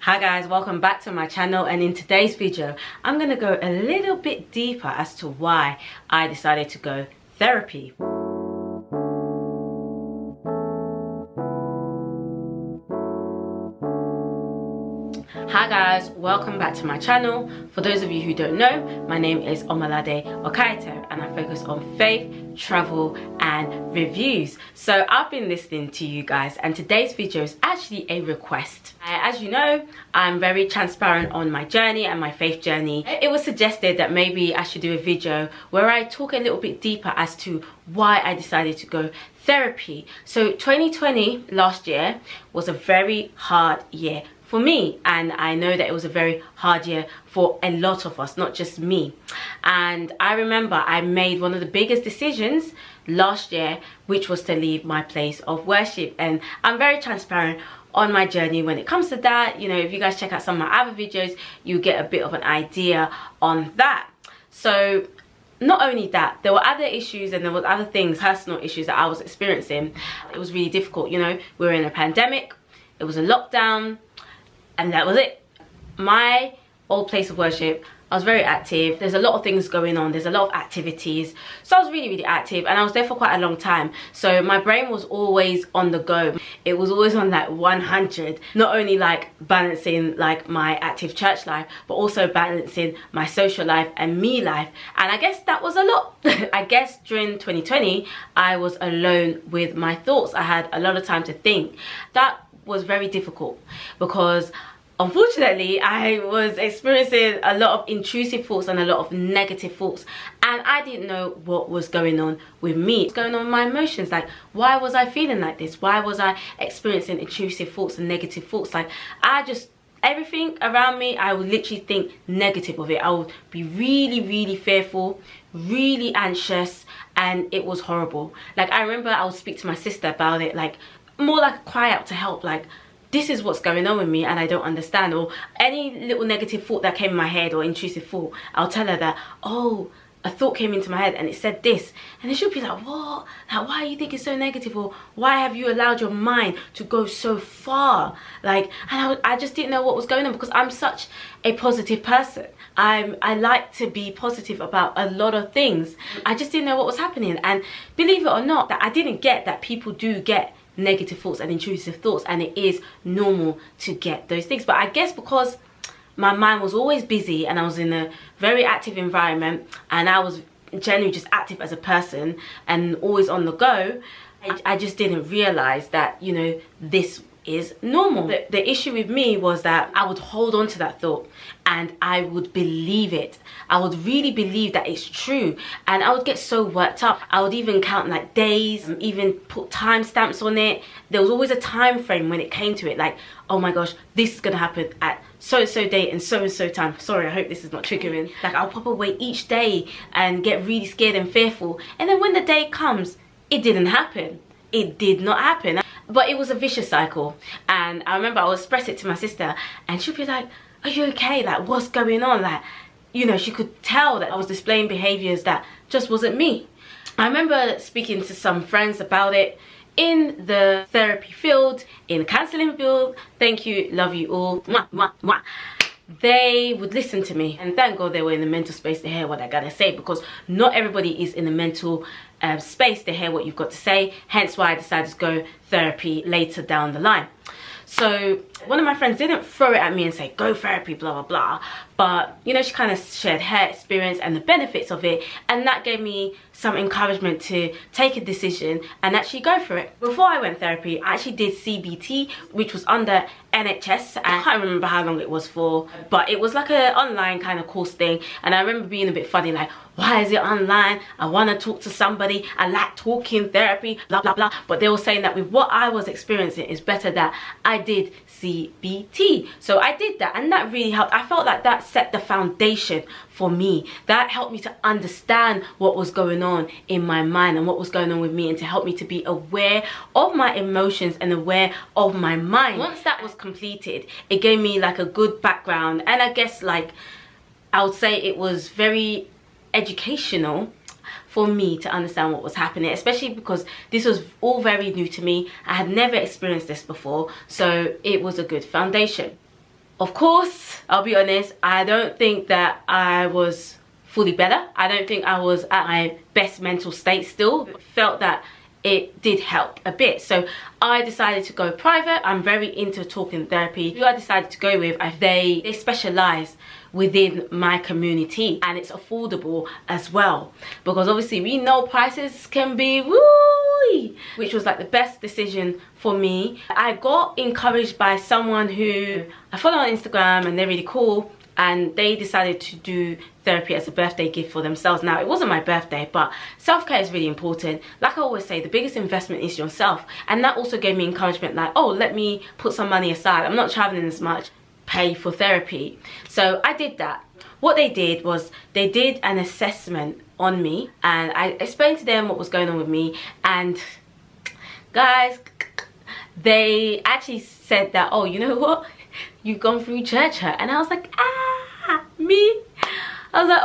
Hi guys, welcome back to my channel, and in today's video I'm going to go a little bit deeper as to why I decided to go therapy. Hi guys, welcome back to my channel. For those of you who don't know, my name is omoladeokaiyeto and I focus on faith, travel and reviews. So I've been listening to you guys, and today's video is actually a request. As you know, I'm very transparent on my journey and my faith journey. It was suggested that maybe I should do a video where I talk a little bit deeper as to why I decided to go therapy. So 2020, last year, was a very hard year for me, and I know that it was a very hard year for a lot of us, not just me. And I remember I made one of the biggest decisions last year, which was to leave my place of worship. And I'm very transparent on my journey when it comes to that. You know, if you guys check out some of my other videos, you get a bit of an idea on that. So not only that, there were other issues and there were other things, personal issues that I was experiencing. It was really difficult. You know, we were in a pandemic, it was a lockdown, and that was it. My old place of worship, I was very active. There's a lot of things going on. There's a lot of activities. So I was really active, and I was there for quite a long time. So my brain was always on the go. It was always on like 100. Not only like balancing like my active church life, but also balancing my social life and me life. And I guess that was a lot. I guess during 2020, I was alone with my thoughts. I had a lot of time to think. That was very difficult because unfortunately I was experiencing a lot of intrusive thoughts and a lot of negative thoughts, and I didn't know what was going on with me. What's going on with my emotions? Like, why was I feeling like this? Why was I experiencing intrusive thoughts and negative thoughts? Like, everything around me, I would literally think negative of it. I would be really fearful, really anxious, and it was horrible. Like, I remember I would speak to my sister about it, like more like a cry out to help, like, this is what's going on with me and I don't understand. Or any little negative thought that came in my head or intrusive thought, I'll tell her that, oh, a thought came into my head and it said this, and then she'll be like, what? Like, why are you thinking so negative? Or why have you allowed your mind to go so far? Like, and I just didn't know what was going on, because I'm such a positive person. I like to be positive about a lot of things. I just didn't know what was happening. And believe it or not, that I didn't get that people do get negative thoughts and intrusive thoughts, and it is normal to get those things. But I guess because my mind was always busy and I was in a very active environment, and I was generally just active as a person and always on the go, I just didn't realize that, you know, this is normal. The issue with me was that I would hold on to that thought and I would believe it. I would really believe that it's true, and I would get so worked up. I would even count like days, even put time stamps on it. There was always a time frame when it came to it, like, oh my gosh, this is gonna happen at so-and-so date and so-and-so time. Sorry, I hope this is not triggering. Like, I'll pop away each day and get really scared and fearful, and then when the day comes, it didn't happen. It did not happen. But it was a vicious cycle. And I remember I would express it to my sister, and she'd be like, are you okay? Like, what's going on? Like, you know, she could tell that I was displaying behaviors that just wasn't me. I remember speaking to some friends about it in the therapy field, in the counselling field. Thank you, love you all. Mwah, mwah, mwah. They would listen to me, and thank God they were in the mental space to hear what I gotta say, because not everybody is in the mental space to hear what you've got to say. Hence why I decided to go therapy later down the line. So one of my friends didn't throw it at me and say, go therapy, blah blah blah, but you know, she kind of shared her experience and the benefits of it, and that gave me some encouragement to take a decision and actually go for it. Before I went therapy, I actually did CBT, which was under NHS. I can't remember how long it was for, but it was like an online kind of course thing, and I remember being a bit funny, like, why is it online? I want to talk to somebody. I like talking therapy, blah blah blah. But they were saying that with what I was experiencing, it's better that I did CBT. So I did that, and that really helped. I felt like that set the foundation for me. That helped me to understand what was going on in my mind and what was going on with me, and to help me to be aware of my emotions and aware of my mind. Once that was completed, it gave me like a good background, and I guess, like, I would say it was very educational for me to understand what was happening, especially because this was all very new to me. I had never experienced this before, so it was a good foundation. Of course, I'll be honest, I don't think that I was fully better. I don't think I was at my best mental state still. Felt that it did help a bit. So I decided to go private. I'm very into talking therapy. Who I decided to go with, they specialize within my community, and it's affordable as well, because obviously we know prices can be woo, which was like the best decision for me. I got encouraged by someone who I follow on Instagram, and they're really cool, and they decided to do therapy as a birthday gift for themselves. Now, it wasn't my birthday, but self-care is really important. Like I always say, the biggest investment is yourself, and that also gave me encouragement, like, oh, let me put some money aside. I'm not traveling as much, pay for therapy. So I did that. What they did was they did an assessment on me, and I explained to them what was going on with me, and guys, they actually said that, oh, you know what, you've gone through church hurt. And I was like, me? I was like,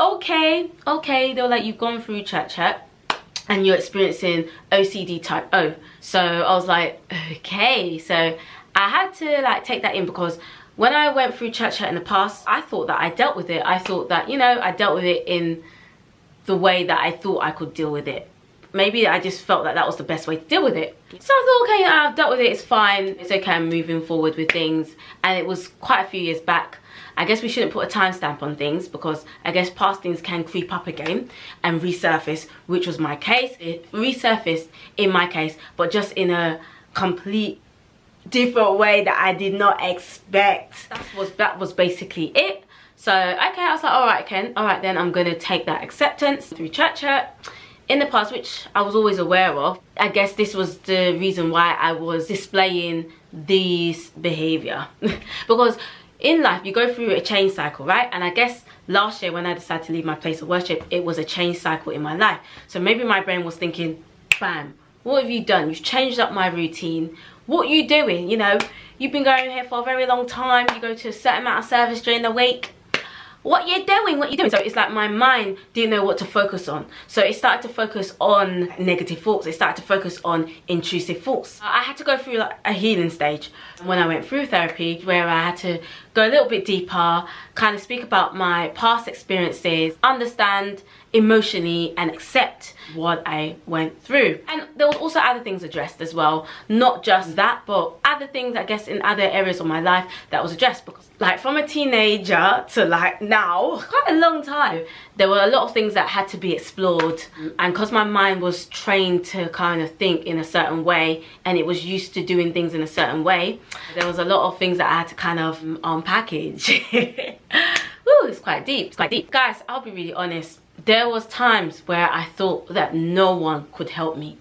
okay. They were like, you've gone through church hurt and you're experiencing OCD type O. So I was like, okay. So I had to like take that in, because when I went through church hurt in the past, I thought that I dealt with it. I thought that, you know, I dealt with it in the way that I thought I could deal with it. Maybe I just felt that that was the best way to deal with it. So I thought, okay, I've dealt with it, it's fine. It's okay, I'm moving forward with things. And it was quite a few years back. I guess we shouldn't put a timestamp on things, because I guess past things can creep up again and resurface, which was my case. It resurfaced in my case, but just in a complete different way that I did not expect. That was basically it. So okay, I was like, all right, Ken, all right, then I'm gonna take that acceptance through church hurt in the past, which I was always aware of. I guess this was the reason why I was displaying this behavior. Because in life, you go through a change cycle, right? And I guess last year when I decided to leave my place of worship, it was a change cycle in my life. So maybe my brain was thinking, bam, what have you done? You've changed up my routine. What are you doing? You know, you've been going here for a very long time. You go to a certain amount of service during the week. What you doing? What you doing? So it's like my mind didn't know what to focus on. So it started to focus on negative thoughts. It started to focus on intrusive thoughts. I had to go through like a healing stage when I went through therapy, where I had to go a little bit deeper, kind of speak about my past experiences, understand emotionally and accept what I went through. And there was also other things addressed as well, not just that, but other things, I guess, in other areas of my life that was addressed. Because like from a teenager to like now, quite a long time, there were a lot of things that had to be explored. And because my mind was trained to kind of think in a certain way, and it was used to doing things in a certain way, there was a lot of things that I had to kind of unpackage. Woo, it's quite deep. It's quite deep. Guys, I'll be really honest. There was times where I thought that no one could help me.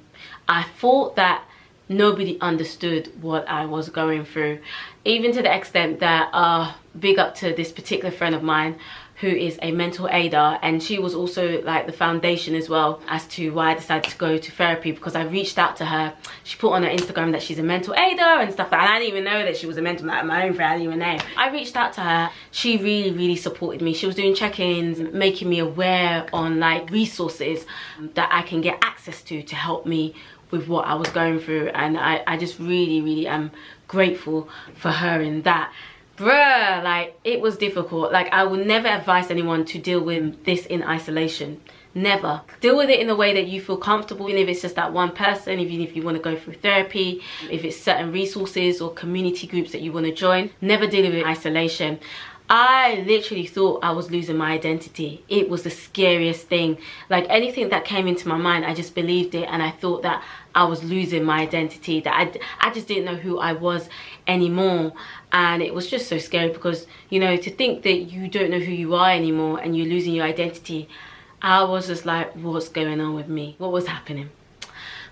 I thought that nobody understood what I was going through, even to the extent that big up to this particular friend of mine who is a mental aider, and she was also like the foundation as well as to why I decided to go to therapy, because I reached out to her. She put on her Instagram that she's a mental aider and stuff like that, and I didn't even know that she was a mental, like my own friend, I didn't even know. I reached out to her. She really supported me. She was doing check-ins, making me aware on like resources that I can get access to help me with what I was going through, and I just really am grateful for her in that. Bruh, like it was difficult. Like I would never advise anyone to deal with this in isolation. Never. Deal with it in a way that you feel comfortable, even if it's just that one person, even if you want to go through therapy, if it's certain resources or community groups that you want to join. Never deal with it in isolation. I literally thought I was losing my identity. It was the scariest thing. Like anything that came into my mind, I just believed it, and I thought that I was losing my identity, that I just didn't know who I was anymore. And it was just so scary, because, you know, to think that you don't know who you are anymore and you're losing your identity, I was just like, what's going on with me? What was happening?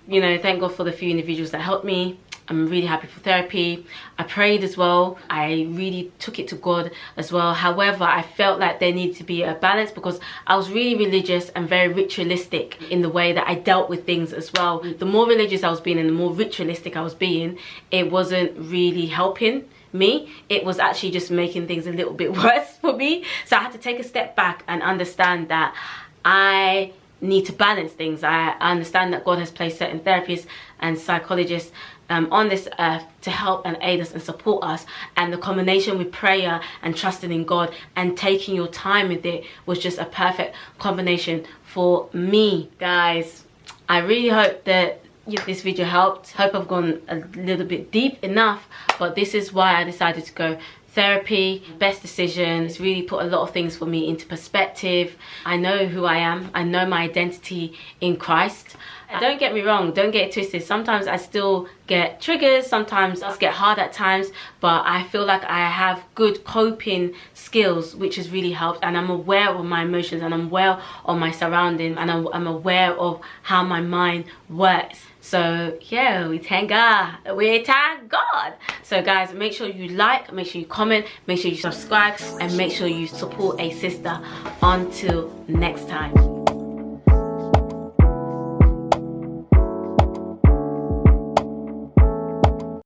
You know, thank God for the few individuals that helped me. I'm really happy for therapy. I prayed as well. I really took it to God as well. However, I felt like there needed to be a balance, because I was really religious and very ritualistic in the way that I dealt with things as well. The more religious I was being and the more ritualistic I was being, it wasn't really helping me. It was actually just making things a little bit worse for me. So I had to take a step back and understand that I need to balance things. I understand that God has placed certain therapists and psychologists on this earth to help and aid us and support us, and the combination with prayer and trusting in God and taking your time with it was just a perfect combination for me. Guys, I really hope that this video helped. Hope I've gone a little bit deep enough, but this is why I decided to go therapy. Best decision. It's really put a lot of things for me into perspective. I know who I am. I know my identity in Christ. Don't get me wrong, don't get it twisted. Sometimes I still get triggers, sometimes I get hard at times, but I feel like I have good coping skills, which has really helped, and I'm aware of my emotions, and I'm aware of my surroundings, and I'm aware of how my mind works. So yeah, we thank God. We thank God. So guys, make sure you like, make sure you comment, make sure you subscribe, and make sure you support a sister. Until next time.